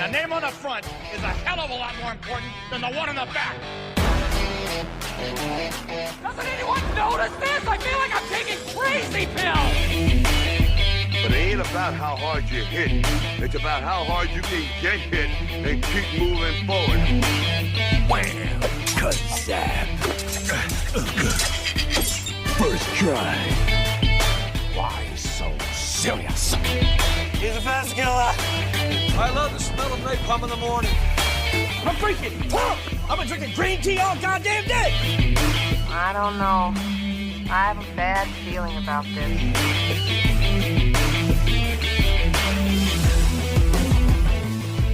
The name on the front is a hell of a lot more important than the one on the back. Doesn't anyone notice this? I feel like I'm taking crazy pills. But it ain't about how hard you hit. It's about how hard you can get hit and keep moving forward. Wham! Cut zap. First try. Why so serious? He's a fast killer. I love the smell of napalm in the morning. I'm drinking pump. I've been drinking green tea all goddamn day. I don't know. I have a bad feeling about this.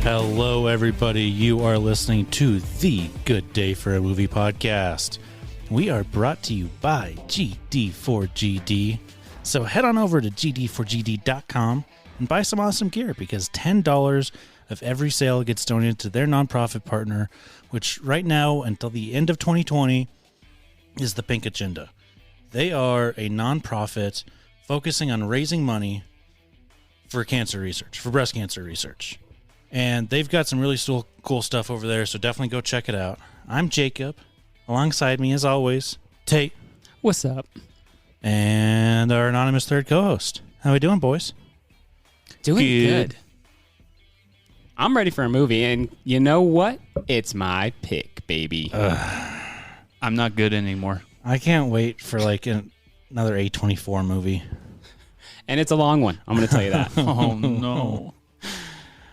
Hello, everybody. You are listening to the Good Day for a Movie podcast. We are brought to you by GD4GD. So head on over to GD4GD.com and buy some awesome gear because $10 of every sale gets donated to their nonprofit partner, which right now until the end of 2020 is the Pink Agenda. They are a nonprofit focusing on raising money for cancer research, for breast cancer research. And they've got some really cool stuff over there, so definitely go check it out. I'm Jacob. Alongside me, as always, Tate. What's up? And our anonymous third co-host. How we doing, boys? Doing good. I'm ready for a movie, and you know what? It's my pick, baby. I'm not good anymore. I can't wait for like another A24 movie. And it's a long one. I'm going to tell you that. Oh, no.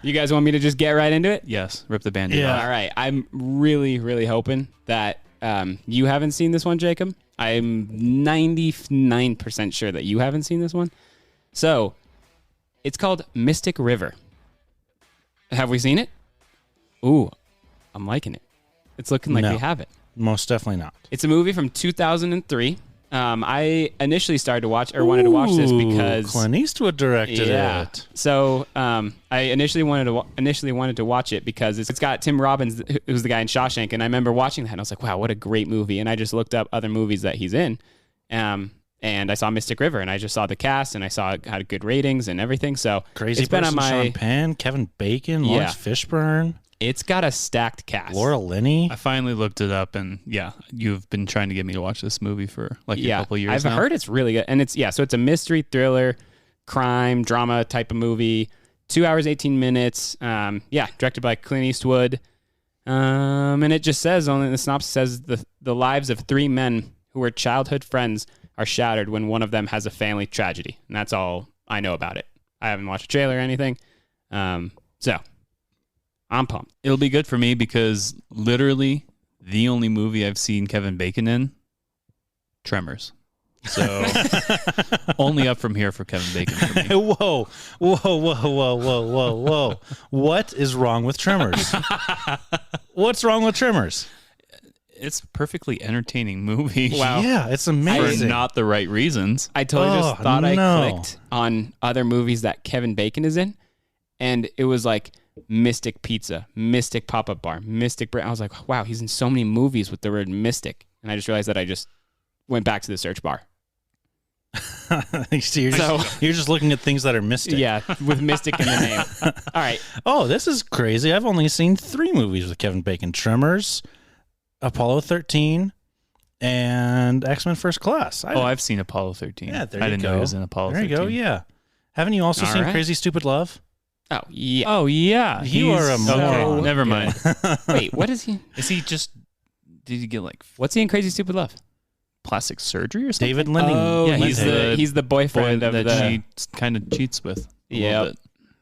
You guys want me to just get right into it? Yes. Rip the Band-Aid off. All right. I'm really, really hoping that you haven't seen this one, Jacob. I'm 99% sure that you haven't seen this one. So, it's called Mystic River. Have we seen it? Ooh, I'm liking it. It's looking like we have it. Most definitely not. It's a movie from 2003. I initially started to watch, or wanted to watch this because Clint Eastwood directed it. So I initially wanted to watch it because it's got Tim Robbins, who's the guy in Shawshank, and I remember watching that and I was like, wow, what a great movie. And I just looked up other movies that he's in, and I saw Mystic River, and I just saw the cast, and I saw it had good ratings and everything. So Crazy it's been Person, on my Sean Penn, Kevin Bacon, Lawrence Fishburne. It's got a stacked cast. Laura Linney. I finally looked it up, and you've been trying to get me to watch this movie for like a couple years now. I've heard it's really good. And so it's a mystery, thriller, crime, drama type of movie. 2 hours, 18 minutes. Directed by Clint Eastwood. And it just says, only the synopsis says, the lives of three men who were childhood friends are shattered when one of them has a family tragedy. And that's all I know about it. I haven't watched a trailer or anything. So I'm pumped. It'll be good for me because literally the only movie I've seen Kevin Bacon in, Tremors. So only up from here for Kevin Bacon for me. Whoa. What is wrong with Tremors? What's wrong with Tremors? It's a perfectly entertaining movie. Wow. Yeah, it's amazing. For not the right reasons. I totally just thought I clicked on other movies that Kevin Bacon is in, and it was like Mystic Pizza, Mystic Pop-Up Bar, Mystic Bread. I was like, wow, he's in so many movies with the word mystic. And I just realized that I just went back to the search bar. So you're just looking at things that are mystic. Yeah, with mystic in the name. All right. Oh, this is crazy. I've only seen 3 movies with Kevin Bacon. Tremors, Apollo 13, and X-Men First Class. I've seen Apollo 13. Yeah, there I you didn't go. know he was in Apollo 13. There you go, yeah. Haven't you also seen Crazy Stupid Love? Oh, yeah. Oh, yeah. You are a moron. Okay, never mind. Wait, what is he? Is he just... Did he get like... What's he in Crazy Stupid Love? Plastic surgery or something? David Linney. Oh, yeah, he's the boyfriend of that she kind of cheats with. Yeah.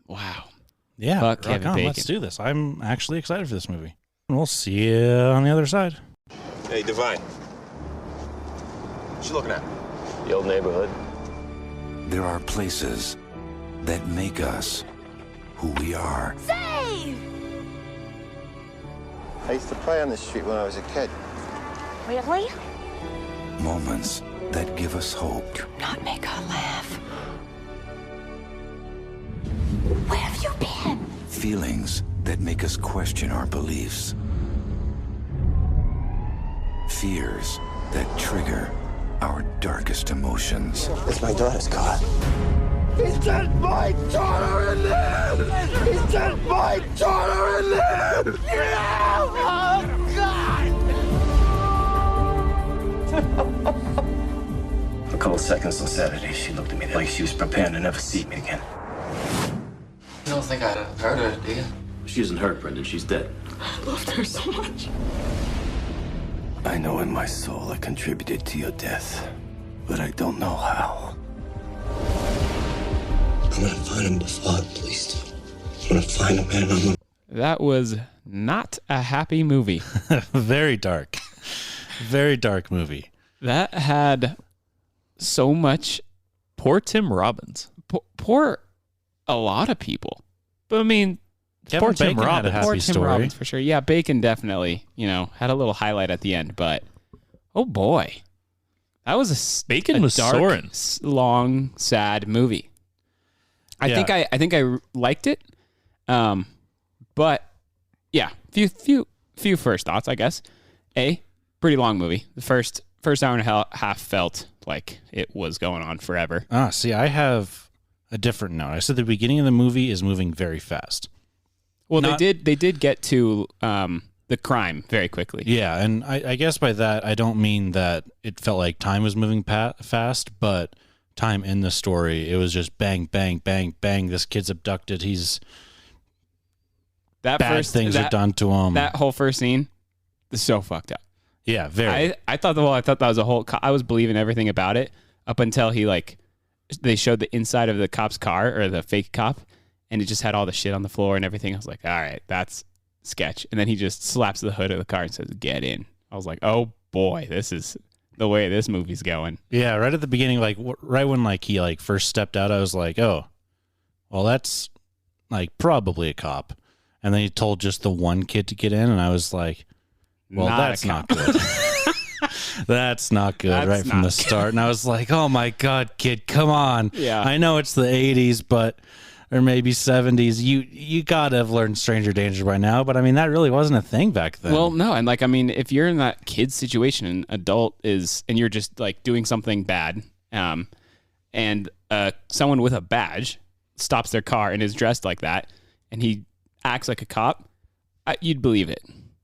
Wow. Yeah, Fuck Kevin Bacon. Let's do this. I'm actually excited for this movie. And we'll see you on the other side. Hey, Divine. What you looking at? The old neighborhood. There are places that make us who we are. Save! I used to play on this street when I was a kid. Really? Moments that give us hope. Do not make her laugh. Where have you been? Feelings that make us question our beliefs. Fears that trigger our darkest emotions. It's my daughter's car. He sent my daughter in there! He Get my daughter in there! No! Oh, God! A couple seconds on Saturday, she looked at me like she was preparing to never see me again. You don't think I'd have hurt her, do you? She isn't hurt, Brendan. She's dead. I loved her so much. I know in my soul I contributed to your death, but I don't know how. I'm gonna find him before the police do. I'm gonna find him, and I'm gonna... That was not a happy movie. Very dark. Very dark movie. That had so much... Poor Tim Robbins. Poor a lot of people. But I mean, Kevin poor Tim Bacon had a Robbins. happy Poor Tim story. Robbins for sure. Yeah, Bacon definitely, had a little highlight at the end, but oh boy. That was Bacon was dark, soaring. long, sad movie. I think I liked it. But yeah, few first thoughts, I guess. Pretty long movie. The first hour and a half felt like it was going on forever. See, I have a different note. I said the beginning of the movie is moving very fast. Well, they did get to the crime very quickly. Yeah, and I guess by that I don't mean that it felt like time was moving fast, but time in the story, it was just bang, bang, bang, bang. This kid's abducted. Bad things are done to him. That whole first scene is so fucked up. Yeah, very. I thought that was a whole. I was believing everything about it up until they showed the inside of the cop's car or the fake cop, and it just had all the shit on the floor and everything. I was like, all right, that's sketch. And then he just slaps the hood of the car and says, "Get in." I was like, oh boy, this is the way this movie's going. Yeah, right at the beginning, right when he first stepped out, I was like, oh, well, that's probably a cop. And then he told just the one kid to get in, and I was like, well, that's not good. That's not good right from the start. And I was like, oh my God, kid, come on. Yeah. I know it's the 80s, or maybe 70s. You gotta have learned Stranger Danger by now, but I mean, that really wasn't a thing back then. Well, no, and if you're in that kid situation, an adult and you're just doing something bad, and someone with a badge stops their car and is dressed like that, and he acts like a cop, you'd believe it.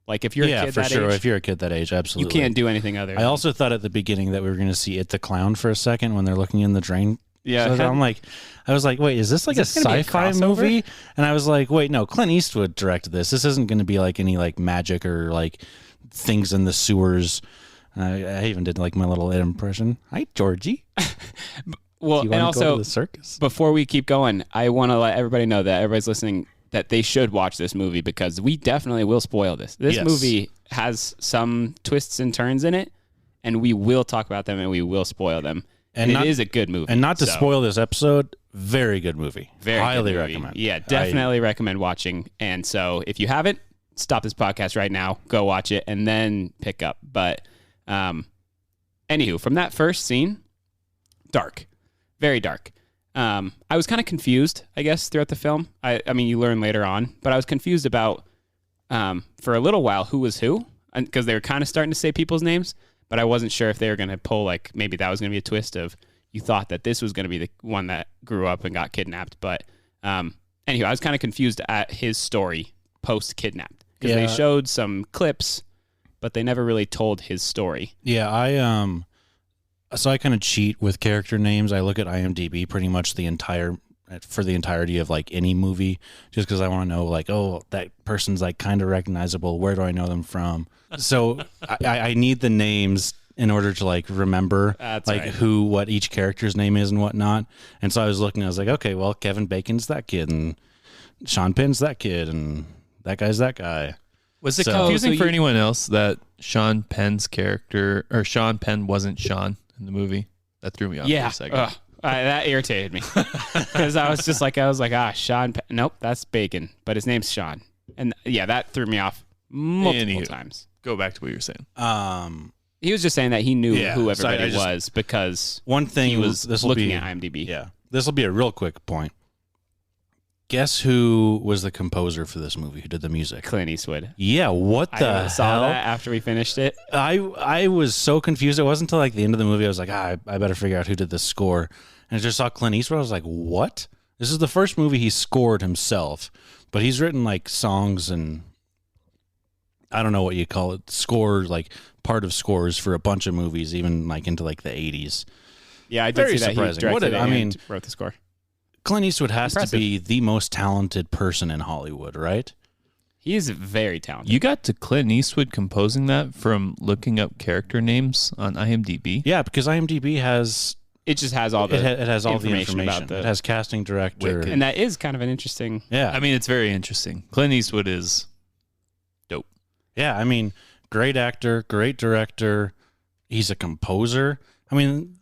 If you're a kid that age, if you're a kid that age, absolutely. You can't do anything other. I also thought at the beginning that we were going to see It the Clown for a second when they're looking in the drain. Yeah, so I was like, wait, is this a sci-fi movie? And I was like, wait, no, Clint Eastwood directed this. This isn't going to be any magic or things in the sewers. I even did my little impression. Hi, Georgie. Well, and also go to the circus? Before we keep going, I want to let everybody know that everybody's listening that they should watch this movie because we definitely will spoil this. This movie has some twists and turns in it, and we will talk about them and we will spoil them. And it is a good movie. And not to spoil this episode, very good movie. Highly recommend. Yeah, definitely recommend watching. And so if you haven't, stop this podcast right now, go watch it, and then pick up. But anywho, from that first scene, dark. Very dark. I was kind of confused, I guess, throughout the film. I mean, you learn later on, but I was confused about, for a little while, who was who, because they were kind of starting to say people's names, but I wasn't sure if they were going to pull, maybe that was going to be a twist of you thought that this was going to be the one that grew up and got kidnapped. But anyway, I was kind of confused at his story post-kidnapped, because they showed some clips, but they never really told his story. Yeah, so I kind of cheat with character names. I look at IMDb pretty much the entirety of any movie, just because I want to know oh, that person's kind of recognizable. Where do I know them from? So I need the names in order to remember what each character's name is and whatnot. And so I was looking, I was like, okay, well, Kevin Bacon's that kid, and Sean Penn's that kid, and that guy's that guy. Was it confusing for anyone else that Sean Penn's character or Sean Penn wasn't Sean in the movie? That threw me off for a second. That irritated me because I was Sean Penn. Nope, that's Bacon, but his name's Sean. And yeah, that threw me off multiple times. Go back to what you were saying. He was just saying that he knew who everybody was because one thing he was looking at IMDb. Yeah, this will be a real quick point. Guess who was the composer for this movie? Who did the music? Clint Eastwood. Yeah, what the hell? I saw that after we finished it. I was so confused. It wasn't until the end of the movie I was like, I better figure out who did the score. And I just saw Clint Eastwood. I was like, what? This is the first movie he scored himself. But he's written like songs and I don't know what you call it, scores, like part of scores for a bunch of movies, even like into like the 80s. Yeah, I did Very see that. surprising. He directed I mean, wrote the score. Clint Eastwood has Impressive. to be the most talented person in Hollywood, right? He is very talented. You got to Clint Eastwood composing that from looking up character names on IMDb? Yeah, because IMDb has... It just has all the it has all the information information. about It has casting director. and that is kind of an interesting. Yeah. I mean, it's very interesting. Clint Eastwood is dope. Yeah, I mean, great actor, great director. He's a composer. I mean,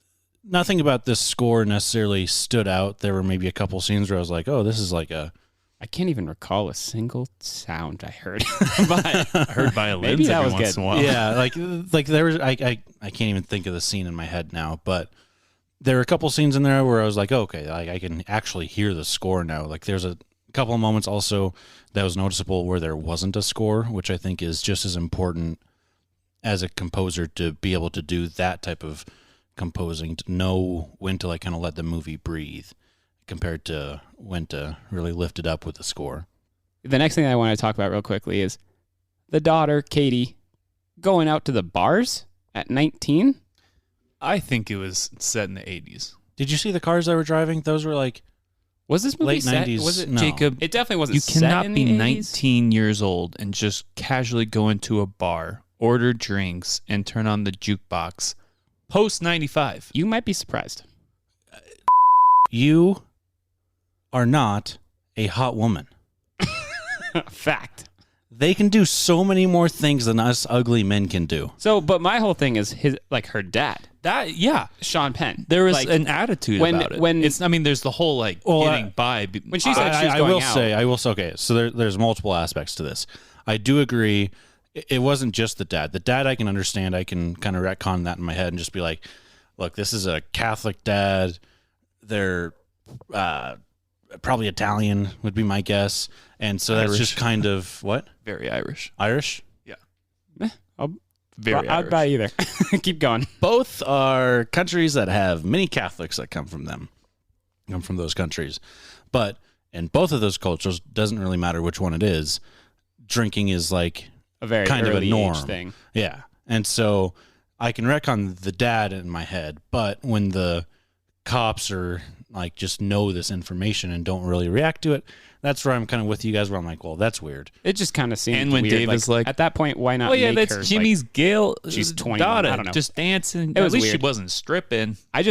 nothing about this score necessarily stood out. There were maybe a couple scenes where I was like, oh, this is like a... I can't even recall a single sound I heard. But I heard violins maybe that every was once good. in a while. Yeah, like there was... I can't even think of the scene in my head now, but there were a couple scenes in there where I was like, okay, I can actually hear the score now. Like there's a couple of moments also that was noticeable where there wasn't a score, which I think is just as important as a composer to be able to do that type of composing, to know when to like kind of let the movie breathe compared to when to really lift it up with the score. The next thing I want to talk about real quickly is the daughter, Katie, going out to the bars at 19. I think it was set in the 80s. Did you see the cars they were driving? Those were like Was this movie late set? 90s. Was it No. Jacob, It definitely wasn't. you set cannot in be the 80s. 19 years old and just casually go into a bar, order drinks, and turn on the jukebox post 95. You might be surprised. You are not a hot woman. Fact. They can do so many more things than us ugly men can do. So, but my whole thing is her dad, That yeah, Sean Penn. there was Like, an attitude when- about it. when- It's I mean, there's the whole like Well, getting by. when she said she was going out. I will say, okay, so there's multiple aspects to this. I do agree. It wasn't just the dad. The dad I can understand. I can kind of retcon that in my head and just be like, look, this is a Catholic dad. They're probably Italian would be my guess. And so that's Irish. just kind of, what? very Irish. Irish? Very I'd Irish. buy either. Keep going. Both are countries that have many Catholics that come from them, come from those countries. But in both of those cultures, doesn't really matter which one it is, drinking is like A very kind of a early norm age thing. Yeah. And so I can reckon the dad in my head, but when the cops are like just know this information and don't really react to it, that's where I'm kind of with you guys where I'm like, well, that's weird. It just kind of seemed And when weird. Dave is like, at that point, why not? Oh yeah, make that's her, Jimmy's like, Gail. she's 21. Daughter, I don't know. just dancing. It At was least weird. she wasn't stripping. I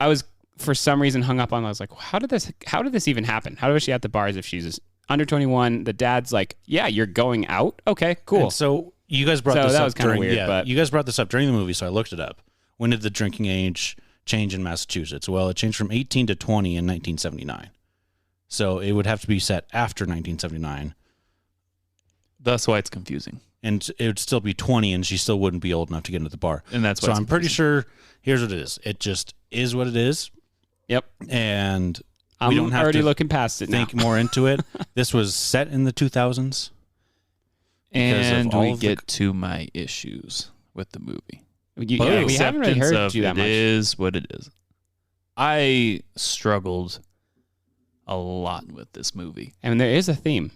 was for some reason hung up on. I was like, how did this even happen? How was she at the bars if she's under 21? The dad's like, yeah, you're going out. Okay, cool. And so you guys brought So this that up was kinda during weird, but- you guys brought this up during the movie, so I looked it up. When did the drinking age change in Massachusetts? Well, it changed from 18 to 20 in 1979. So it would have to be set after 1979, That's why it's confusing. and it would still be 20, and she still wouldn't be old enough to get into the bar. And that's why So it's I'm pretty confusing. sure. Here's what it is. It just is what it is, Yep. and I'm we don't have already to looking past it now. think more into it. This was set in the 2000s. Because of And all we of the- get to my issues with the movie. we haven't really heard of you that it much. is what it is. I struggled a lot with this movie. And there is a theme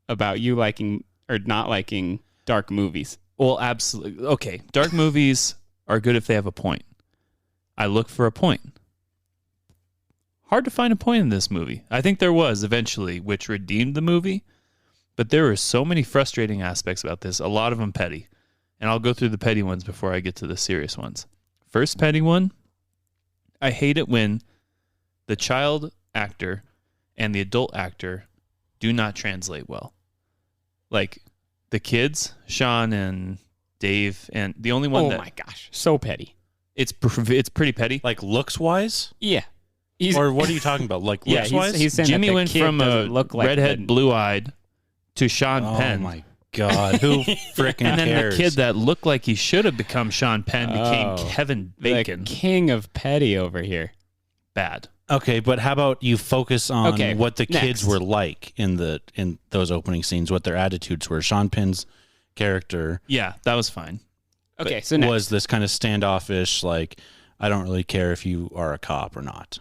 about you liking or not liking dark movies. Well, absolutely. Okay, dark movies are good if they have a point. I look for a point. Hard to find a point in this movie. I think there was eventually, which redeemed the movie, but there were so many frustrating aspects about this, a lot of them petty. And I'll go through the petty ones before I get to the serious ones. First petty one, I hate it when the child actor and the adult actor do not translate well. Like the kids, Sean and Dave, and the only one my gosh, so petty. it's pretty petty. Like looks wise, Yeah. or what are you talking about? Like Yeah, looks wise, he's saying Jimmy that the went kid from a doesn't look like redhead, the- blue-eyed to Sean oh Penn. my god, who freaking And then cares? the kid that looked like he should have become Sean Penn became Oh, Kevin the Bacon. king of petty over here. Bad. Okay, but how about you focus on Okay, what the kids next. were like in those opening scenes, what their attitudes were. Sean Penn's character Yeah, that was fine. Okay, so next. was this kind of standoffish, like, I don't really care if you are a cop or not.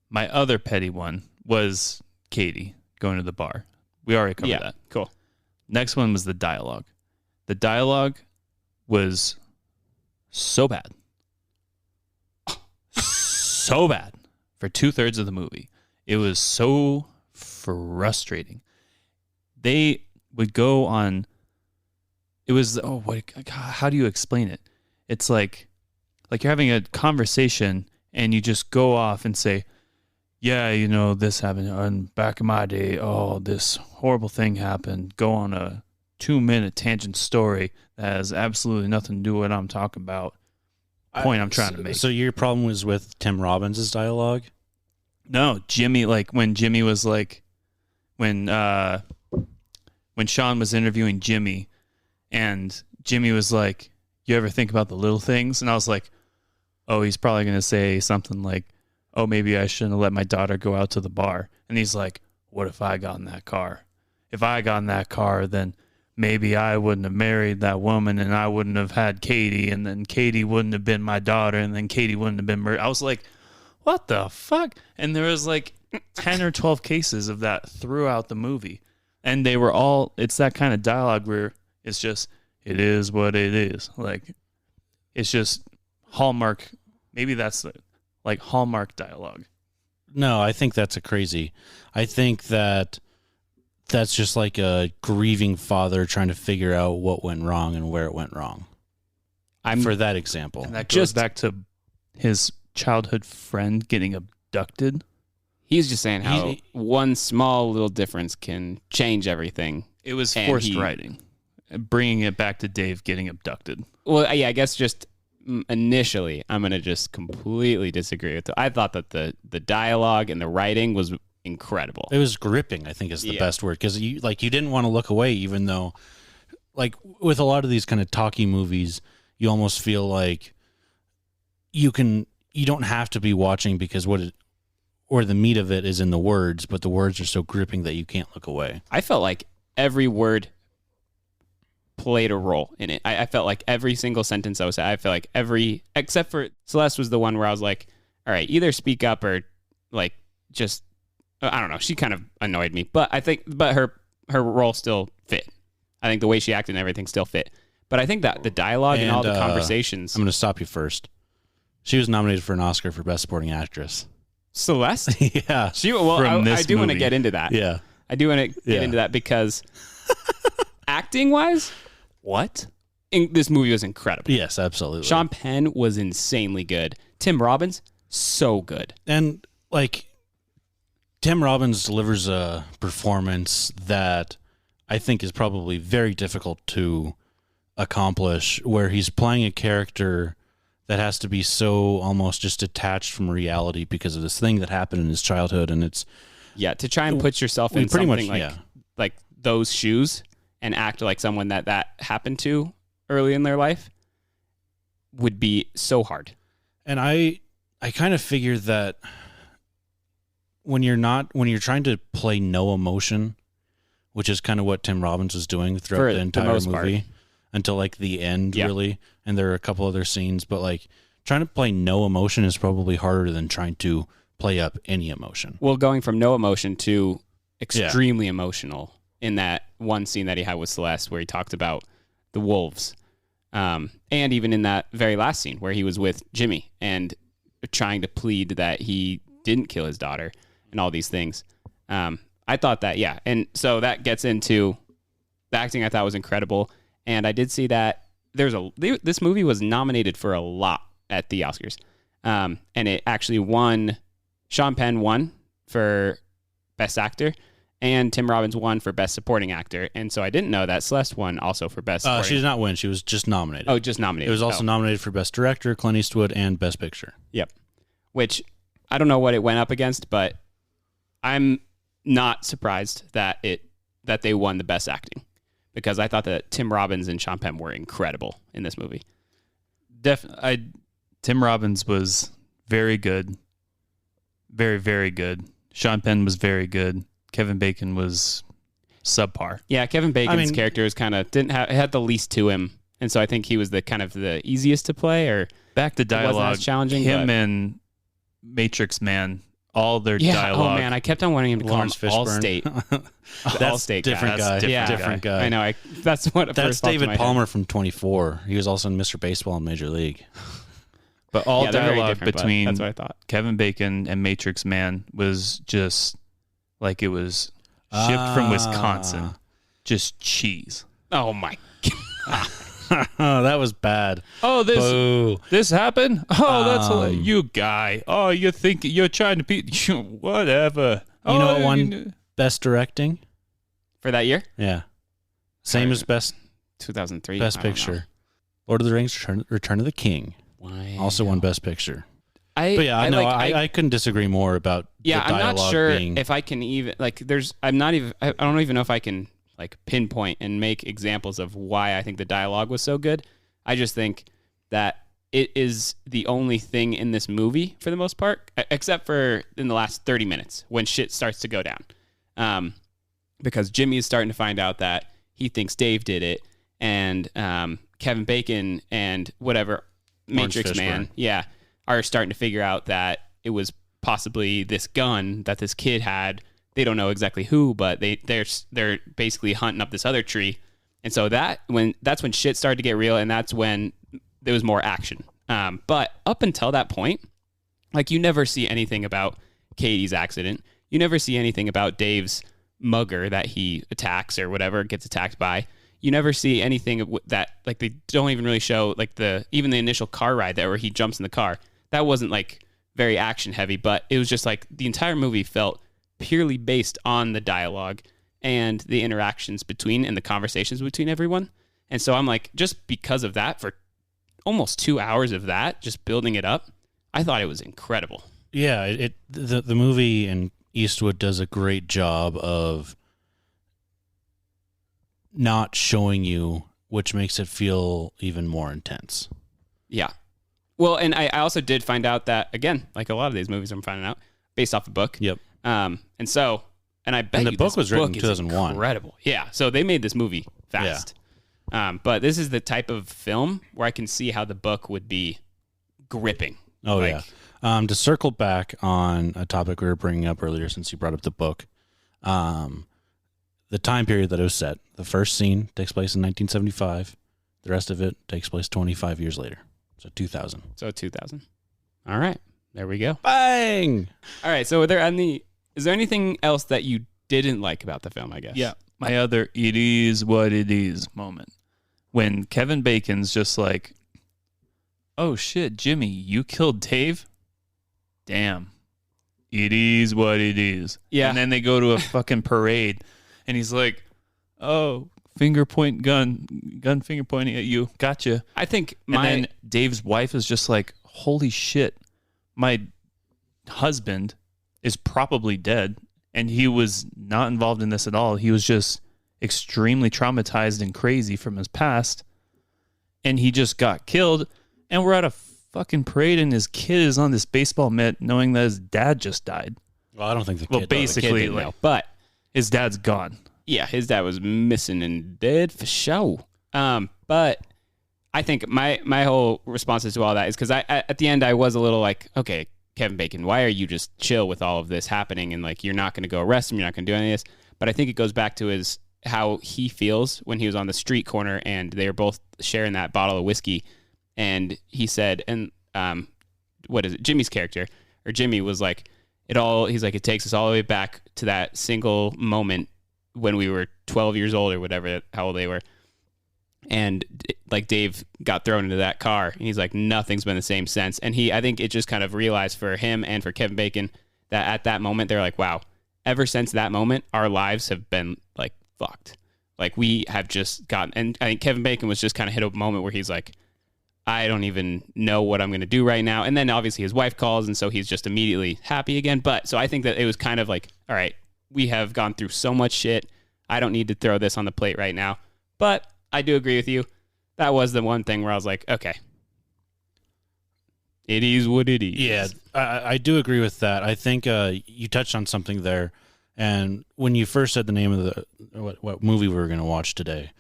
My other petty one was Katie going to the bar. We already covered that. Cool. Next one was the dialogue. The dialogue was so bad. So bad for 2/3 of the movie. It was so frustrating. They would go on. It was, how do you explain it? It's like you're having a conversation and you just go off and say, yeah, this happened on back in my day. Oh, this horrible thing happened. Go on a 2-minute tangent story that has absolutely nothing to do with what I'm talking about. Point I'm trying to make. So your problem was with Tim Robbins' dialogue? No, Jimmy, when Jimmy was when Sean was interviewing Jimmy and Jimmy was like, you ever think about the little things? And I was like, oh, he's probably going to say something like, oh, maybe I shouldn't have let my daughter go out to the bar. And he's like, what if I got in that car? If I got in that car, then maybe I wouldn't have married that woman and I wouldn't have had Katie, and then Katie wouldn't have been my daughter, and then Katie wouldn't have been murdered. I was like, what the fuck? And there was 10 or 12 cases of that throughout the movie. And they were all, it's that kind of dialogue where it's just, it is what it is. It's just Hallmark. Maybe that's Hallmark dialogue. No, I think that's crazy. I think that's just like a grieving father trying to figure out what went wrong and where it went wrong. For that example. And that goes back to his childhood friend getting abducted. He's just saying how one small little difference can change everything. It was forced writing. Bringing it back to Dave getting abducted. Well, yeah, I guess just initially, I'm going to just completely disagree with it. I thought that the dialogue and the writing was incredible. It was gripping, I think is the best word, because you didn't want to look away, even though with a lot of these kind of talky movies, you almost feel like you don't have to be watching because or the meat of it is in the words, but the words are so gripping that you can't look away. I felt like every word played a role in it. I felt like every single sentence I was saying, I felt like except for Celeste was the one where I was like, all right, either speak up or just, I don't know. She kind of annoyed me, but her role still fit. I think the way she acted and everything still fit. But I think that the dialogue and all the conversations. I'm going to stop you first. She was nominated for an Oscar for Best Supporting Actress. Celeste? Yeah. I do want to get into that. Yeah. I do want to get into that because acting wise, this movie was incredible. Yes, absolutely. Sean Penn was insanely good. Tim Robbins, so good. And Tim Robbins delivers a performance that I think is probably very difficult to accomplish, where he's playing a character that has to be so almost just detached from reality because of this thing that happened in his childhood. And it's to try and put yourself in something like those shoes and act like someone that happened to early in their life would be so hard. And I kind of figure that when you're trying to play no emotion, which is kind of what Tim Robbins was doing throughout the entire movie until the end, really. And there are a couple other scenes, but trying to play no emotion is probably harder than trying to play up any emotion. Well, going from no emotion to extremely emotional in that one scene that he had with Celeste where he talked about the wolves. And even in that very last scene where he was with Jimmy and trying to plead that he didn't kill his daughter and all these things. I thought that, and so that gets into the acting. I thought was incredible, and I did see that this movie was nominated for a lot at the Oscars, and it actually won. Sean Penn won for Best Actor, and Tim Robbins won for Best Supporting Actor, and so I didn't know that Celeste won also for Best Supporting. She did not win. She was just nominated. Oh, just nominated. It was also nominated for Best Director, Clint Eastwood, and Best Picture. Yep. Which I don't know what it went up against, but I'm not surprised that they won the Best Acting, because I thought that Tim Robbins and Sean Penn were incredible in this movie. Tim Robbins was very good. Very, very good. Sean Penn was very good. Kevin Bacon was subpar. Yeah, Kevin Bacon's character is kind of had the least to him, and so I think he was the kind of the easiest to play. Or back to dialogue, challenging. Him and Matrix Man all their dialogue. Oh man, I kept on wanting him to call him Lawrence Fishburne. Allstate. That's Allstate different guy. Different guy. I know. That's what. At That's first popped in David my head. Palmer from 24. He was also in Mr. Baseball in Major League. But all Yeah, they're very dialogue different, but between that's what I thought. Kevin Bacon and Matrix Man was just like it was shipped from Wisconsin. Just cheese. Oh my. Oh, that was bad. Oh, Boo. this happened? Oh, that's hilarious. You guy. Oh, you think you're trying to be whatever. You know what won Best Directing? For that year? Yeah. Same as Best 2003. Best I don't Picture. know. Lord of the Rings Return of the King. Wow. Also won Best Picture. But I couldn't disagree more about the I'm dialogue not sure being... if I can even I don't even know if I can like pinpoint and make examples of why I think the dialogue was so good. I just think that it is the only thing in this movie for the most part, except for in the last 30 minutes when shit starts to go down. Because Jimmy is starting to find out that he thinks Dave did it, and Kevin Bacon and whatever Matrix Man, are starting to figure out that it was possibly this gun that this kid had. They don't know exactly who, but they're basically hunting up this other tree, and so that's when shit started to get real, and that's when there was more action. But up until that point, like you never see anything about Katie's accident. You never see anything about Dave's mugger that he attacks or whatever gets attacked by. You never see anything that like they don't even really show like even the initial car ride there where he jumps in the car. That wasn't like very action heavy, but it was just like the entire movie felt purely based on the dialogue and the interactions between and the conversations between everyone. And so I'm like, just because of that, for almost 2 hours of that, just building it up, I thought it was incredible. Yeah, the movie and Eastwood does a great job of not showing you, which makes it feel even more intense. Yeah. Well, and I also did find out that, again, like a lot of these movies I'm finding out, based off a book. Yep. And I bet the book was written in 2001. Incredible. Yeah. So they made this movie fast. Yeah. But this is the type of film where I can see how the book would be gripping. Oh, yeah. To circle back on a topic we were bringing up earlier, since you brought up the book, the time period that it was set, the first scene takes place in 1975. The rest of it takes place 25 years later. So 2000. All right. There we go. Bang! All right. So is there anything else that you didn't like about the film, I guess? Yeah. My other it is what it is moment. When Kevin Bacon's just like, oh shit, Jimmy, you killed Dave? Damn. It is what it is. Yeah. And then they go to a fucking parade and he's like, oh, finger pointing at you. Gotcha. I think and then Dave's wife is just like, holy shit, my husband is probably dead. And he was not involved in this at all. He was just extremely traumatized and crazy from his past. And he just got killed. And we're at a fucking parade and his kid is on this baseball mitt knowing that his dad just died. Well, I don't think the kid... Well, basically, but his dad's gone. Yeah, his dad was missing and dead for sure. But I think my whole response to all that is because I at the end I was a little like, okay, Kevin Bacon, why are you just chill with all of this happening and like you're not going to go arrest him, you're not going to do any of this? But I think it goes back to how he feels when he was on the street corner and they were both sharing that bottle of whiskey, and he said, and what is it? Jimmy's character or Jimmy was like, he's like, it takes us all the way back to that single moment when we were 12 years old or whatever, how old they were. And like Dave got thrown into that car and he's like, nothing's been the same since. And I think it just kind of realized for him and for Kevin Bacon that at that moment, they're like, wow, ever since that moment, our lives have been like fucked. Like we have just gotten, and I think Kevin Bacon was just kind of hit a moment where he's like, I don't even know what I'm going to do right now. And then obviously his wife calls. And so he's just immediately happy again. But so I think that it was kind of like, all right, we have gone through so much shit. I don't need to throw this on the plate right now. But I do agree with you. That was the one thing where I was like, okay, it is what it is. Yeah, I do agree with that. I think you touched on something there. And when you first said the name of what movie we were going to watch today,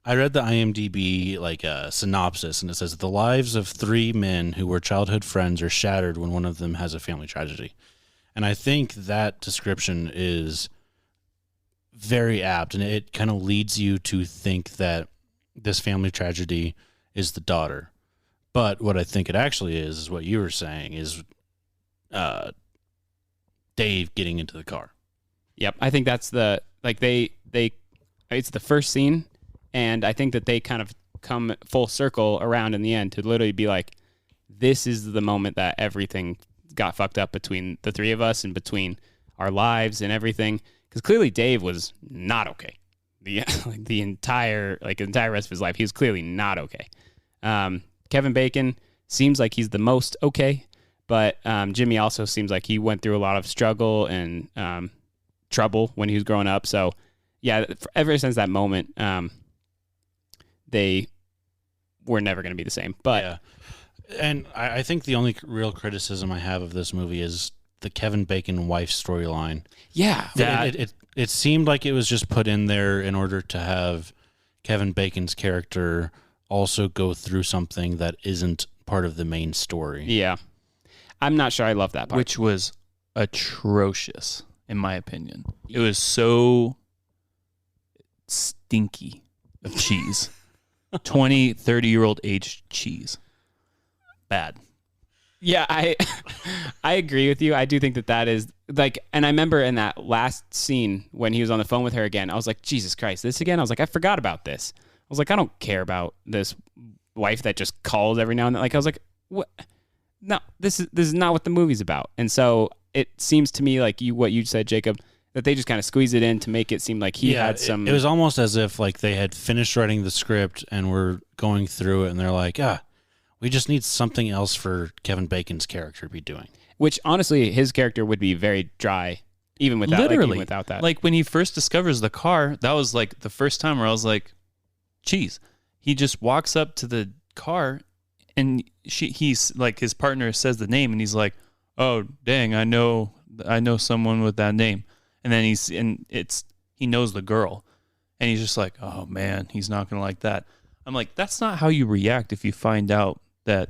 I read the IMDb synopsis, and it says the lives of three men who were childhood friends are shattered when one of them has a family tragedy. And I think that description is very apt, and it kind of leads you to think that this family tragedy is the daughter. But what I think it actually is what you were saying, is Dave getting into the car. Yep. I think that's it's the first scene, and I think that they kind of come full circle around in the end to literally be like, this is the moment that everything got fucked up between the three of us and between our lives and everything. Because clearly Dave was not okay. The entire rest of his life, he was clearly not okay. Kevin Bacon seems like he's the most okay, but Jimmy also seems like he went through a lot of struggle and trouble when he was growing up. So yeah, ever since that moment, they were never going to be the same. But yeah. And I think the only real criticism I have of this movie is the Kevin Bacon wife storyline. Yeah. It seemed like it was just put in there in order to have Kevin Bacon's character also go through something that isn't part of the main story. Yeah. I'm not sure I love that part. Which was atrocious, in my opinion. It was so stinky of cheese. 20, 30-year-old aged cheese. Bad. Yeah, I agree with you. I do think that is like, and I remember in that last scene when he was on the phone with her again, I was like, Jesus Christ, this again? I was like, I forgot about this. I was like, I don't care about this wife that just calls every now and then. Like, I was like, what? No, this is not what the movie's about. And so it seems to me like what you said, Jacob, that they just kind of squeezed it in to make it seem like he had some. It was almost as if like they had finished writing the script and were going through it, and they're like, we just need something else for Kevin Bacon's character to be doing. Which honestly, his character would be very dry, even without literally without that. Like when he first discovers the car, that was like the first time where I was like, geez. He just walks up to the car, and he's like, his partner says the name, and he's like, oh dang, I know someone with that name. And then he knows the girl, and he's just like, oh man, he's not gonna like that. I'm like, that's not how you react if you find out that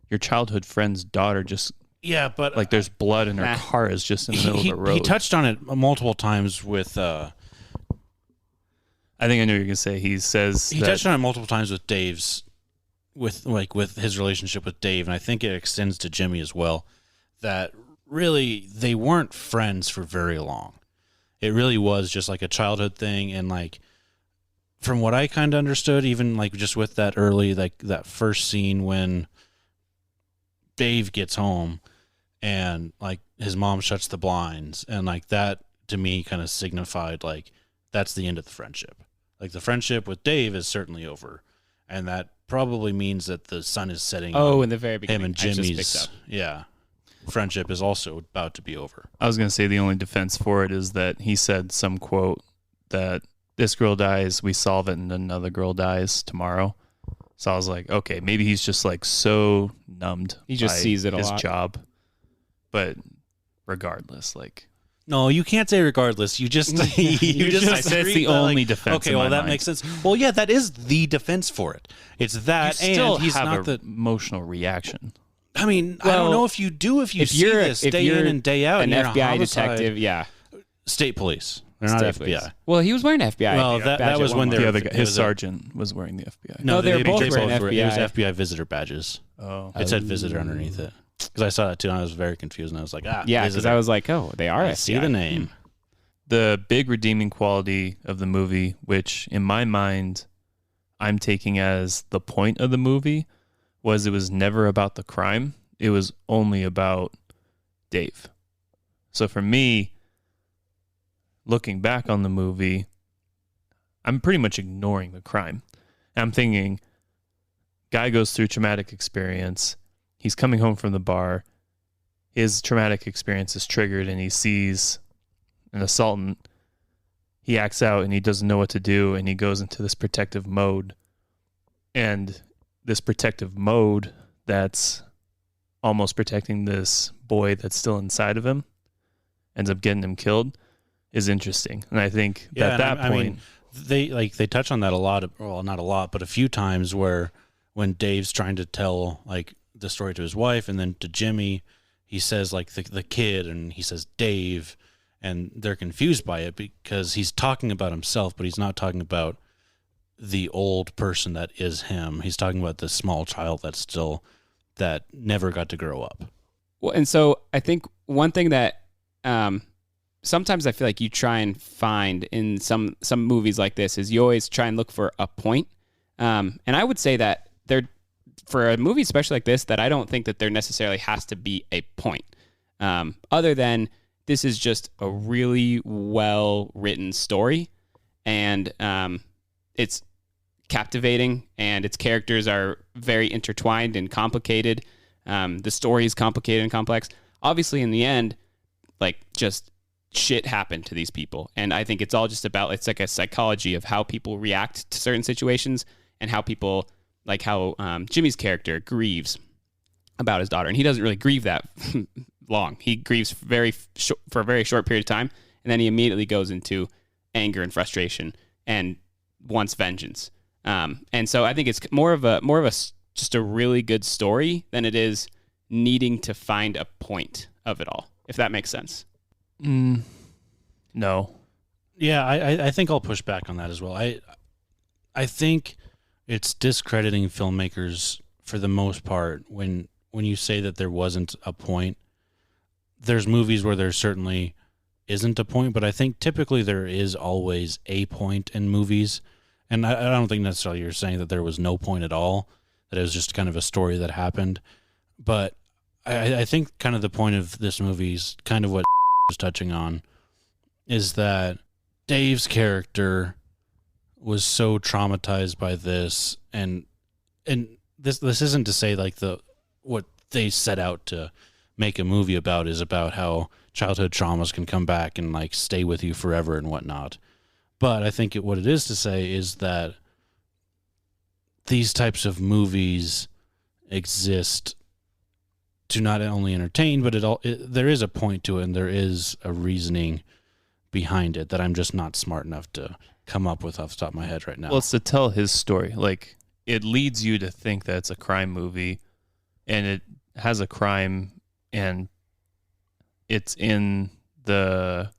your childhood friend's daughter just but like there's blood in her car is just in the middle of the road. He touched on it multiple times with. I think I know what you're gonna say. He touched on it multiple times with with his relationship with Dave, and I think it extends to Jimmy as well. That really they weren't friends for very long. It really was just like a childhood thing, and like from what I kind of understood, even like just with that early that first scene when Dave gets home and like his mom shuts the blinds, and like that to me kind of signified like that's the end of the friendship. Like the friendship with Dave is certainly over, and that probably means that the sun is setting. In the very beginning, him and Jimmy's friendship is also about to be over. I was gonna say the only defense for it is that he said some quote that this girl dies, we solve it, and another girl dies tomorrow. So I was like, okay, maybe he's just like so numbed. He just sees it a lot. His job, but regardless, like. No, you can't say regardless. You just I said it's the only defense. Okay, well that makes sense. Well, yeah, that is the defense for it. It's that, you still and he's have not the emotional reaction. I mean, I don't know if you do if you see this day in and day out. An and FBI detective, yeah, state police. They're not FBI. Police. Well, he was wearing FBI. Well, that was when the other guy, his sergeant was wearing the FBI. No, they were both wearing FBI. It was FBI visitor badges. Oh, it said visitor underneath it. Because I saw that too, and I was very confused, and I was like, yeah, because I was like, oh, they are FBI. See the name. The big redeeming quality of the movie, which in my mind I'm taking as the point of the movie, was it was never about the crime. It was only about Dave. So for me, looking back on the movie, I'm pretty much ignoring the crime. I'm thinking, guy goes through traumatic experience. He's coming home from the bar. His traumatic experience is triggered, and he sees an assaultant. He acts out, and he doesn't know what to do, and he goes into this protective mode. And this protective mode that's almost protecting this boy that's still inside of him ends up getting him killed is interesting. And I think at that point, I mean, they touch on that a lot. Well, not a lot, but a few times where when Dave's trying to tell like the story to his wife and then to Jimmy, he says like the kid, and he says Dave, and they're confused by it because he's talking about himself, but he's not talking about the old person that is him. He's talking about the small child that never got to grow up. Well, and so I think one thing that sometimes I feel like you try and find in some movies like this is you always try and look for a point. And I would say that for a movie especially like this, that I don't think that there necessarily has to be a point. Other than this is just a really well-written story, and it's captivating, and its characters are very intertwined and complicated. The story is complicated and complex. Obviously, in the end, like, just shit happened to these people, and I think it's all just about, it's like a psychology of how people react to certain situations, and how people, like how Jimmy's character grieves about his daughter, and he doesn't really grieve that long. He grieves for a very short period of time, and then he immediately goes into anger and frustration and wants vengeance. And so I think it's more of a just a really good story than it is needing to find a point of it all, if that makes sense. No. Yeah, I think I'll push back on that as well. I think it's discrediting filmmakers for the most part when you say that there wasn't a point. There's movies where there certainly isn't a point, but I think typically there is always a point in movies. And I don't think necessarily you're saying that there was no point at all, that it was just kind of a story that happened. But I think kind of the point of this movie is kind of what was touching on, is that Dave's character was so traumatized by this, and this isn't to say like what they set out to make a movie about is about how childhood traumas can come back and like stay with you forever and whatnot. But I think what it is to say is that these types of movies exist to not only entertain, but there is a point to it, and there is a reasoning behind it that I'm just not smart enough to come up with off the top of my head right now. Well, it's to tell his story. Like, it leads you to think that it's a crime movie, and it has a crime, and it's in the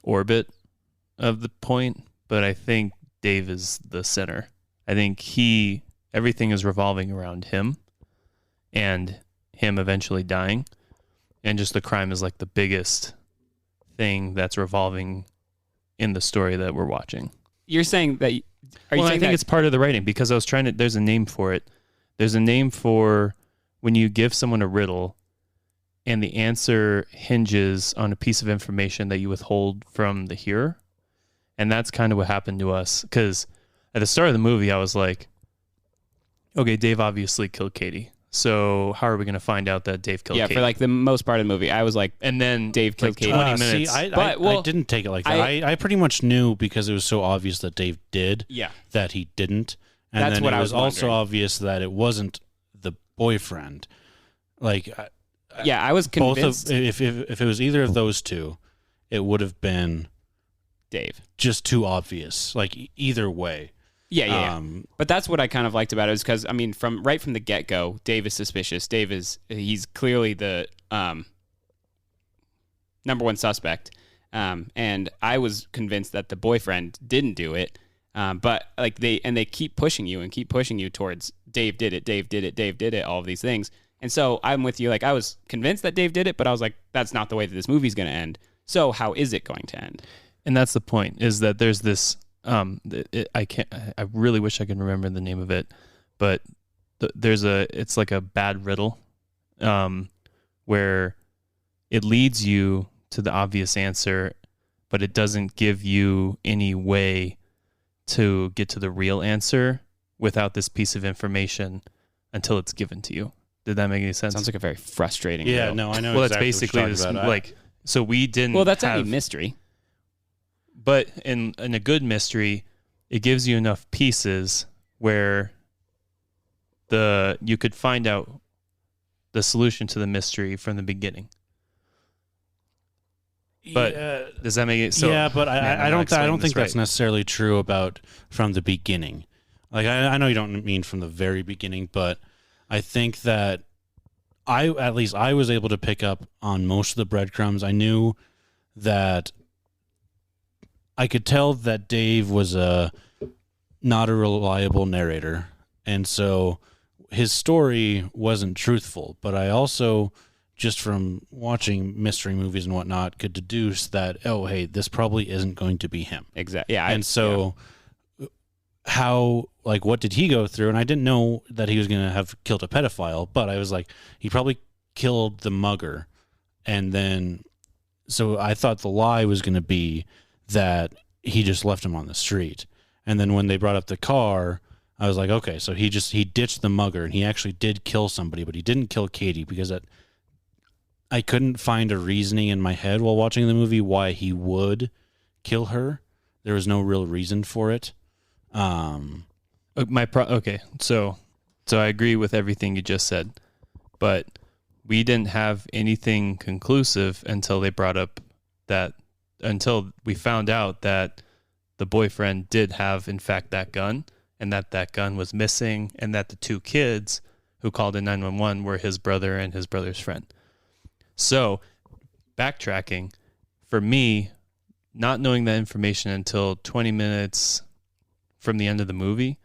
orbit of the point, but I think Dave is the center. I think everything is revolving around him and him eventually dying, and just the crime is like the biggest thing that's revolving in the story that we're watching. You're saying that... I think it's part of the writing, because I was trying to... There's a name for it. There's a name for when you give someone a riddle and the answer hinges on a piece of information that you withhold from the hearer. And that's kind of what happened to us, because at the start of the movie, I was like, okay, Dave obviously killed Katie. So how are we going to find out that Dave killed Katie? Yeah, for like the most part of the movie, I was like, and then Dave killed Katie. 20 minutes. See, I didn't take it like that. I pretty much knew, because it was so obvious that Dave did, that he didn't. And that's then what it I was also obvious that it wasn't the boyfriend. Like, I was convinced. If it was either of those two, it would have been Dave. Just too obvious. Like, either way. Yeah. But that's what I kind of liked about it, is because, I mean, from the get-go, Dave is suspicious. He's clearly the number one suspect. And I was convinced that the boyfriend didn't do it. But like they keep pushing you towards Dave did it, all of these things. And so I'm with you. Like, I was convinced that Dave did it, but I was like, that's not the way that this movie's going to end. So how is it going to end? And that's the point, is that there's this, I really wish I could remember the name of it, but it's like a bad riddle, where it leads you to the obvious answer, but it doesn't give you any way to get to the real answer without this piece of information until it's given to you. Did that make any sense? Sounds like a very frustrating Yeah, riddle. no, I know. Well, exactly that's basically this, like, so we didn't. Well, that's any mystery. But in a good mystery, it gives you enough pieces where you could find out the solution to the mystery from the beginning. But does that make it so? Yeah, but I don't think that's necessarily true about from the beginning. Like, I know you don't mean from the very beginning, but I think that at least I was able to pick up on most of the breadcrumbs. I knew that I could tell that Dave was not a reliable narrator, and so his story wasn't truthful. But I also, just from watching mystery movies and whatnot, could deduce that, oh, hey, this probably isn't going to be him. Exactly. Yeah. And so how, like, what did he go through? And I didn't know that he was going to have killed a pedophile, but I was like, he probably killed the mugger. And then, so I thought the lie was going to be that he just left him on the street. And then when they brought up the car, I was like, okay, so he ditched the mugger, and he actually did kill somebody, but he didn't kill Katie, because I couldn't find a reasoning in my head while watching the movie why he would kill her. There was no real reason for it. Okay, so I agree with everything you just said, but we didn't have anything conclusive until they brought up until we found out that the boyfriend did have, in fact, that gun, and that gun was missing, and that the two kids who called in 911 were his brother and his brother's friend. So, backtracking, for me, not knowing that information until 20 minutes from the end of the movie,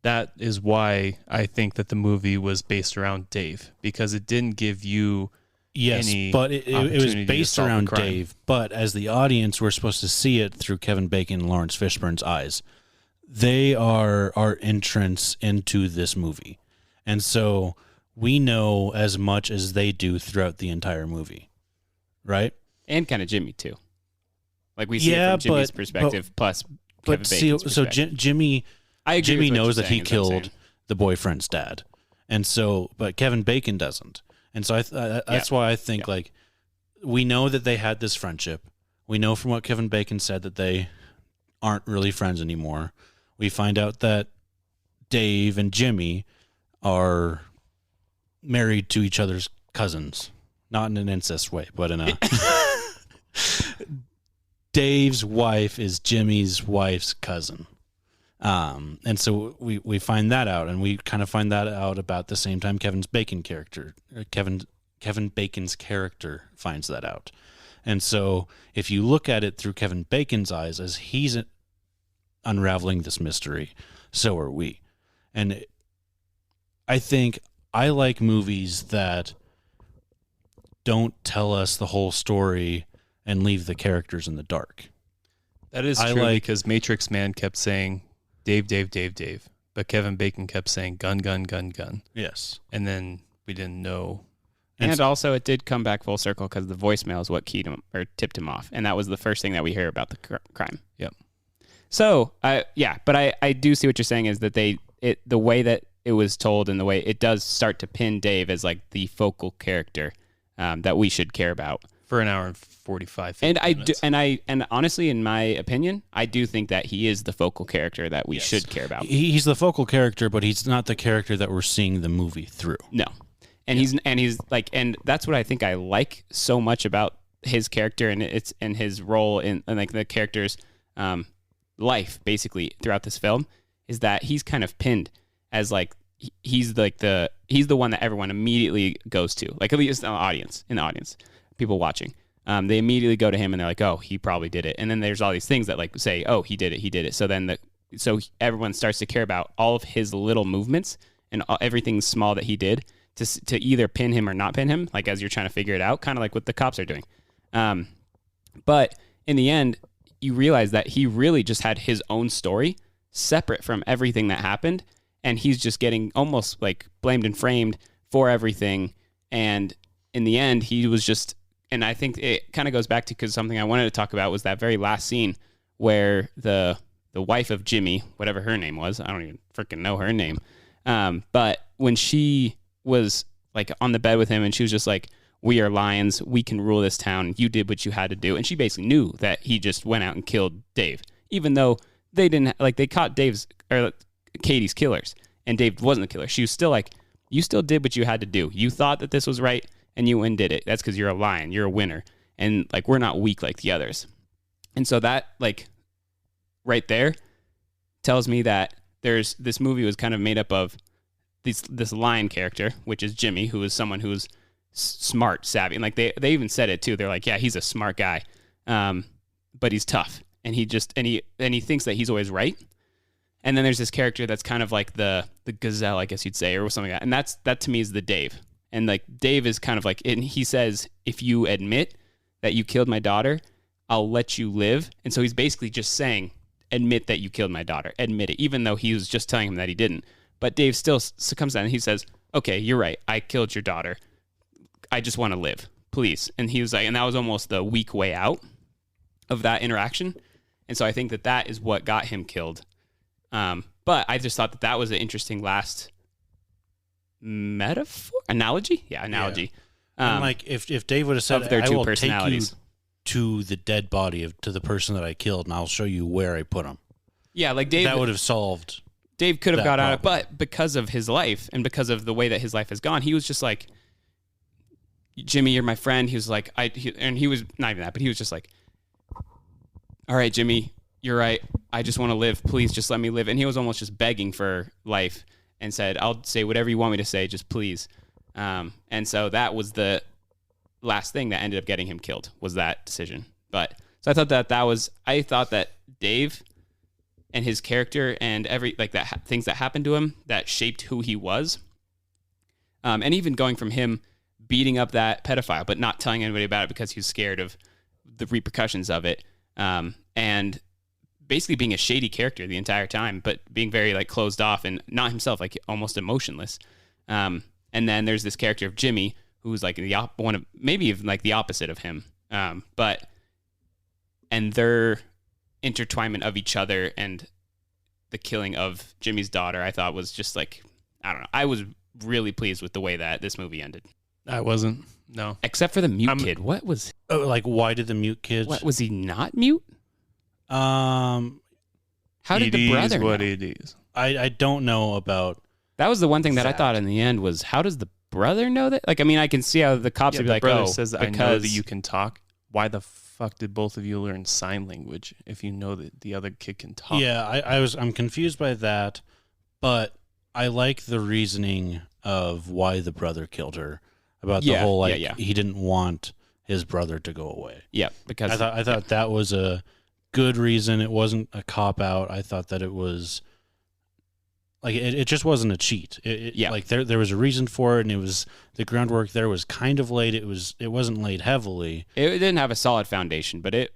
that is why I think that the movie was based around Dave, because it didn't give you any but it was opportunity to based solve the around crime. Dave, but as the audience, we're supposed to see it through Kevin Bacon and Lawrence Fishburne's eyes. They are our entrance into this movie. And so we know as much as they do throughout the entire movie, right? And kind of Jimmy, too. Like, we see it from Jimmy's perspective, plus Kevin Bacon's perspective. Jimmy knows that he killed saying. the boyfriend's dad. And so, but Kevin Bacon doesn't. And so that's why I think, like, we know that they had this friendship. We know from what Kevin Bacon said that they aren't really friends anymore. We find out that Dave and Jimmy are married to each other's cousins. Not in an incest way, but in a... Dave's wife is Jimmy's wife's cousin. And so we find that out, and we kind of find that out about the same time Kevin Bacon's character finds that out. And so if you look at it through Kevin Bacon's eyes as he's unraveling this mystery, so are we. And I think I like movies that don't tell us the whole story and leave the characters in the dark. That is true, because Matrix Man kept saying, Dave, Dave, Dave, Dave. But Kevin Bacon kept saying, gun, gun, gun, gun. Yes. And then we didn't know. And also, it did come back full circle because the voicemail is what keyed him or tipped him off. And that was the first thing that we hear about the crime. Yep. So, but I do see what you're saying is that the way that it was told and the way it does start to pin Dave as like the focal character that we should care about. For an hour and 45 and minutes. And honestly, in my opinion, I do think that he is the focal character that we should care about. He's the focal character, but he's not the character that we're seeing the movie through. No. And he's like, and that's what I think I like so much about his character and his role in like the character's life basically throughout this film is that he's kind of pinned as like he's the one that everyone immediately goes to, like at least in the audience, people watching. They immediately go to him and they're like, oh, he probably did it. And then there's all these things that like say, oh, he did it. So then so everyone starts to care about all of his little movements and everything small that he did to either pin him or not pin him, like as you're trying to figure it out, kind of like what the cops are doing. But in the end, you realize that he really just had his own story separate from everything that happened. And he's just getting almost like blamed and framed for everything. And in the end, he was just, and I think it kind of goes back to, because something I wanted to talk about was that very last scene where the wife of Jimmy, whatever her name was, I don't even freaking know her name. But when she was like on the bed with him and she was just like, we are lions, we can rule this town, you did what you had to do. And she basically knew that he just went out and killed Dave, even though they didn't, like they caught Katie's killers and Dave wasn't the killer. She was still like, you still did what you had to do. You thought that this was right and you went and did it. That's because you're a lion, you're a winner. And like, we're not weak like the others. And so that like right there tells me that this movie was kind of made up of this lion character, which is Jimmy, who is someone who's smart, savvy, and like they even said it too. They're like, yeah, he's a smart guy, but he's tough, and he thinks that he's always right. And then there's this character that's kind of like the gazelle, I guess you'd say, or something like that. And that to me is the Dave. And like Dave is kind of like, and he says, if you admit that you killed my daughter, I'll let you live. And so he's basically just saying, admit that you killed my daughter, admit it, even though he was just telling him that he didn't. But Dave still comes down and he says, okay, you're right. I killed your daughter. I just want to live, please. And he was like, and that was almost the weak way out of that interaction. And so I think that is what got him killed. But I just thought that was an interesting last analogy. Yeah. And like if Dave would have said, their I two will personalities. take you to the dead body to the person that I killed, and I'll show you where I put him. Yeah, like Dave, that would have solved. Dave could have got out of it, problem. but because of his life and because of the way that his life has gone, he was just like, Jimmy, you're my friend. He was like, and he was not even that, but he was just like, all right, Jimmy, you're right. I just want to live. Please just let me live. And he was almost just begging for life and said, I'll say whatever you want me to say, just please. And so that was the last thing that ended up getting him killed, was that decision. But so I thought I thought that Dave and his character and things that happened to him that shaped who he was. And even going from him beating up that pedophile, but not telling anybody about it because he was scared of the repercussions of it. And basically being a shady character the entire time, but being very like closed off and not himself, like almost emotionless. And then there's this character of Jimmy, who's like maybe even like the opposite of him. And their intertwinement of each other and the killing of Jimmy's daughter, I thought was just like, I don't know. I was really pleased with the way that this movie ended. I wasn't. No. Except for the mute kid. What was... like, why did the mute kid... What, was he not mute? How did the brother know? What it is. I don't know about... That was the one thing that I thought in the end was, how does the brother know that? Like, I mean, I can see how the cops would be like, brother oh, says, I know that you can talk. Why the fuck did both of you learn sign language if you know that the other kid can talk? Yeah, I'm confused by that, but I like the reasoning of why the brother killed her. About the whole, he didn't want his brother to go away. Yeah, because... I thought that was a good reason. It wasn't a cop-out. I thought that it was... Like, it just wasn't a cheat. Like, there was a reason for it, and it was... The groundwork there was kind of laid. It wasn't laid heavily. It didn't have a solid foundation, but it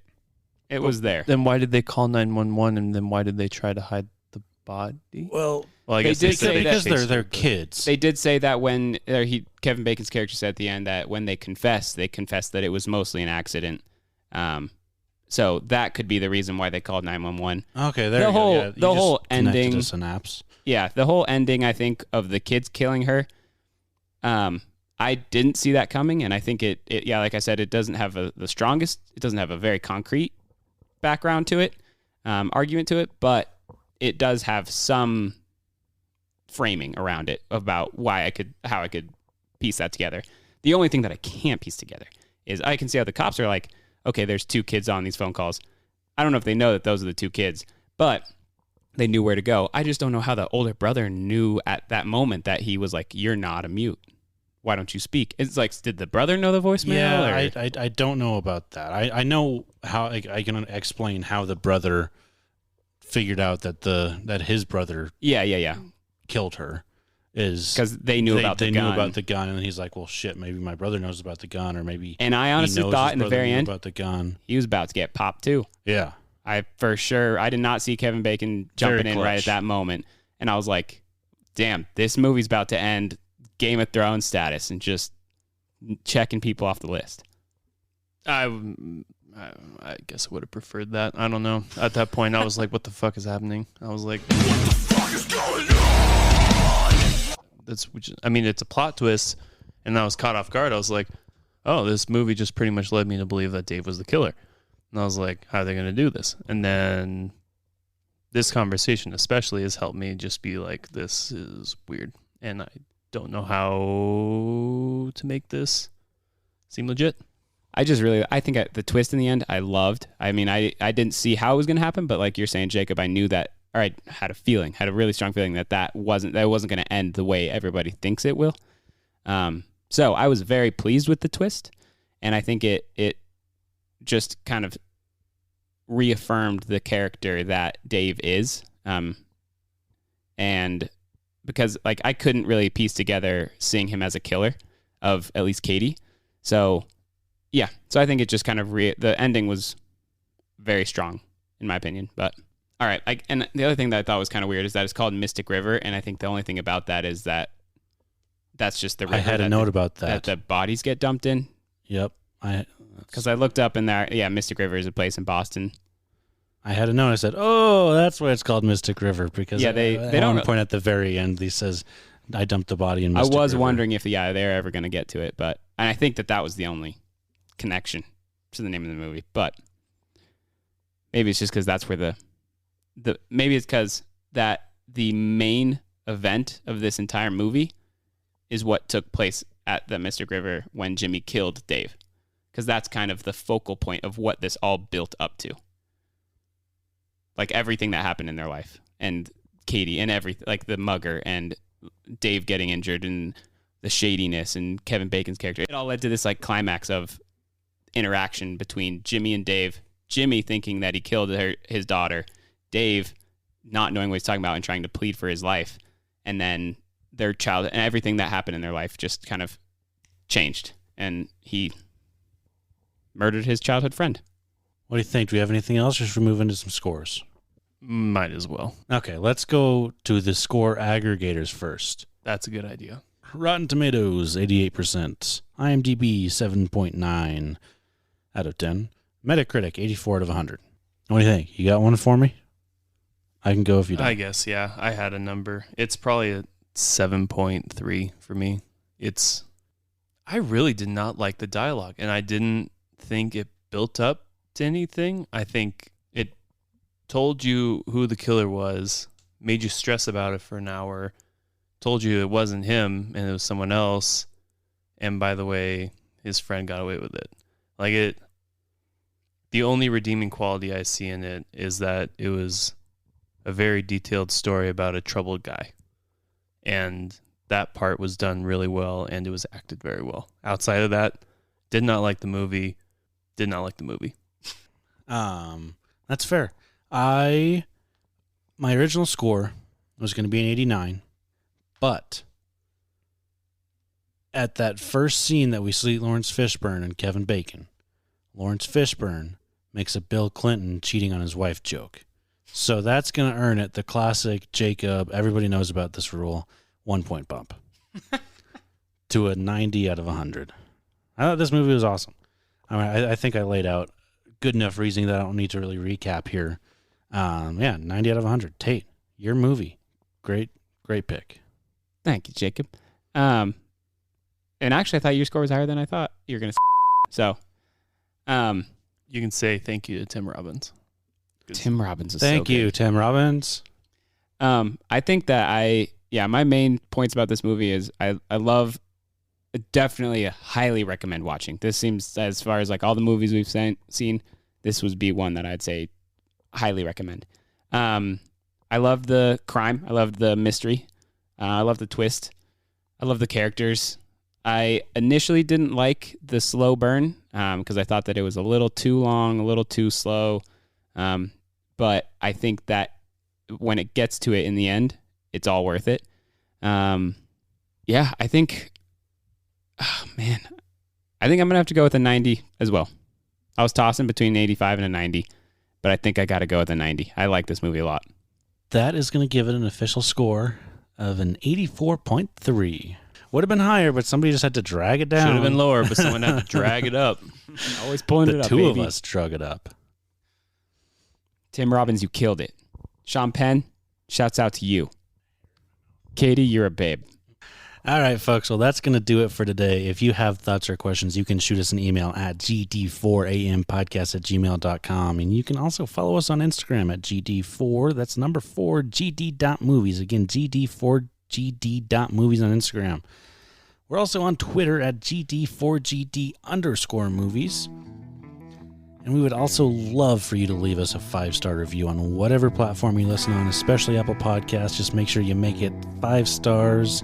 was there. Then why did they call 911, and then why did they try to hide the body? Well, I guess they say because they're kids. They did say that when Kevin Bacon's character said at the end that when they confessed that it was mostly an accident. So that could be the reason why they called 911. Okay, there the whole, go. The whole ending. A synapse. Yeah, the whole ending, I think, of the kids killing her. I didn't see that coming, and I think it like I said, it doesn't have the strongest. It doesn't have a very concrete background to it, argument to it, but it does have some framing around it about how I could piece that together. The only thing that I can't piece together is I can see how the cops are like, okay, there's two kids on these phone calls. I don't know if they know that those are the two kids, but they knew where to go. I just don't know how the older brother knew at that moment that he was like, you're not a mute. Why don't you speak? It's like, did the brother know the voicemail? Yeah, I don't know about that. I know how I can explain how the brother figured out that his brother killed her is because they knew about the gun. Knew about the gun, and he's like, well, shit, maybe my brother knows about the gun, or maybe. And I honestly thought in the very end about the gun, he was about to get popped too. Yeah, I did not see Kevin Bacon jumping in right at that moment, and I was like, damn, this movie's about to end Game of Thrones status and just checking people off the list. I guess I would have preferred that. I don't know. At that point, I was like, what the fuck is happening? I was like, what the fuck is going on? It's a plot twist, and I was caught off guard. I was like, oh, this movie just pretty much led me to believe that Dave was the killer. And I was like, how are they going to do this? And then this conversation especially has helped me just be like, this is weird. And I don't know how to make this seem legit. I think the twist in the end, I loved. I mean, I didn't see how it was going to happen, but like you're saying, Jacob, I knew that or I had a really strong feeling that wasn't going to end the way everybody thinks it will. So I was very pleased with the twist, and I think it just kind of reaffirmed the character that Dave is. And because like I couldn't really piece together seeing him as a killer of at least Katie. So yeah, so I think it just kind of the ending was very strong in my opinion. But all right, and the other thing that I thought was kind of weird is that it's called Mystic River, and I think the only thing about that is that that's just the river. I had a note about that. That the bodies get dumped in. Yep. Because I looked up in there. Yeah, Mystic River is a place in Boston. I had a note. I said, "Oh, that's why it's called Mystic River." Because they don't point at the very end. He says, "I dumped the body in Mystic River." I was wondering if they're ever going to get to it, and I think that was the only connection to the name of the movie. But maybe it's just because that's where maybe it's because that the main event of this entire movie is what took place at the Mystic River when Jimmy killed Dave, because that's kind of the focal point of what this all built up to. Like everything that happened in their life, and Katie, and everything, like the mugger, and Dave getting injured, and the shadiness, and Kevin Bacon's character. It all led to this like climax of interaction between Jimmy and Dave. Jimmy thinking that he killed his daughter, Dave not knowing what he's talking about and trying to plead for his life, and then their child and everything that happened in their life just kind of changed, and he murdered his childhood friend. What do you think? Do we have anything else, or should we move into some scores? Might as well. Okay, let's go to the score aggregators first. That's a good idea. Rotten Tomatoes, 88%. IMDb, 7.9 out of 10. Metacritic, 84 out of 100. What do you think? You got one for me? I can go if you don't. I guess, yeah. I had a number. It's probably a 7.3 for me. I really did not like the dialogue, and I didn't think it built up to anything. I think it told you who the killer was, made you stress about it for an hour, told you it wasn't him and it was someone else, and by the way, his friend got away with it. The only redeeming quality I see in it is that it was a very detailed story about a troubled guy, and that part was done really well, and it was acted very well. Outside of that, did not like the movie. That's fair. My original score was going to be an 89, but at that first scene that we see Lawrence Fishburne and Kevin Bacon, Lawrence Fishburne makes a Bill Clinton cheating on his wife joke. So that's going to earn it the classic Jacob, everybody knows about this rule, 1 point bump to a 90 out of 100. I thought this movie was awesome. I mean, I think I laid out good enough reasoning that I don't need to really recap here. 90 out of 100. Tate, your movie. Great pick. Thank you, Jacob. And actually, I thought your score was higher than I thought you were going to. So, You can say thank you to Tim Robbins. Tim Robbins is Thank so you, good. Tim Robbins. I think that my main points about this movie is I love, definitely highly recommend watching. This seems, as far as like all the movies we've seen, this would be one that I'd say highly recommend. I love the crime. I love the mystery. I love the twist. I love the characters. I initially didn't like the slow burn because I thought that it was a little too long, a little too slow. But I think that when it gets to it in the end, it's all worth it. I think, I think I'm going to have to go with a 90 as well. I was tossing between 85 and a 90, but I think I got to go with a 90. I like this movie a lot. That is going to give it an official score of an 84.3. Would have been higher, but somebody just had to drag it down. Should have been lower, but someone had to drag it up. Always pulling it up, The two baby. of us drug it up. Tim Robbins, you killed it. Sean Penn, shouts out to you. Katie, you're a babe. All right, folks. Well, that's going to do it for today. If you have thoughts or questions, you can shoot us an email at gd4ampodcast@gmail.com. And you can also follow us on Instagram at gd4. That's number 4, gd.movies. Again, gd4gd.movies on Instagram. We're also on Twitter at gd4gd_movies. And we would also love for you to leave us a 5-star review on whatever platform you listen on, especially Apple Podcasts. Just make sure you make it 5 stars.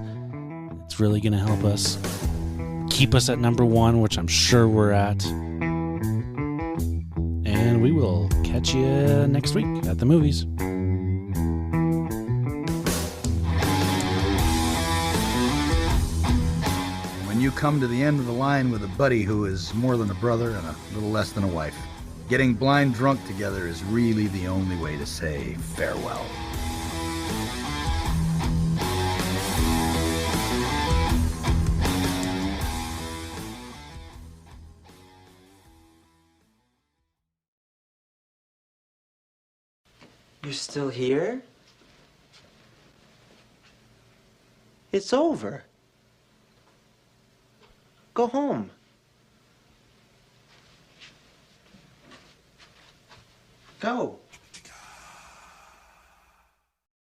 It's really going to help us keep us at number 1, which I'm sure we're at. And we will catch you next week at the movies. When you come to the end of the line with a buddy who is more than a brother and a little less than a wife, getting blind drunk together is really the only way to say farewell. You're still here? It's over. Go home. Go.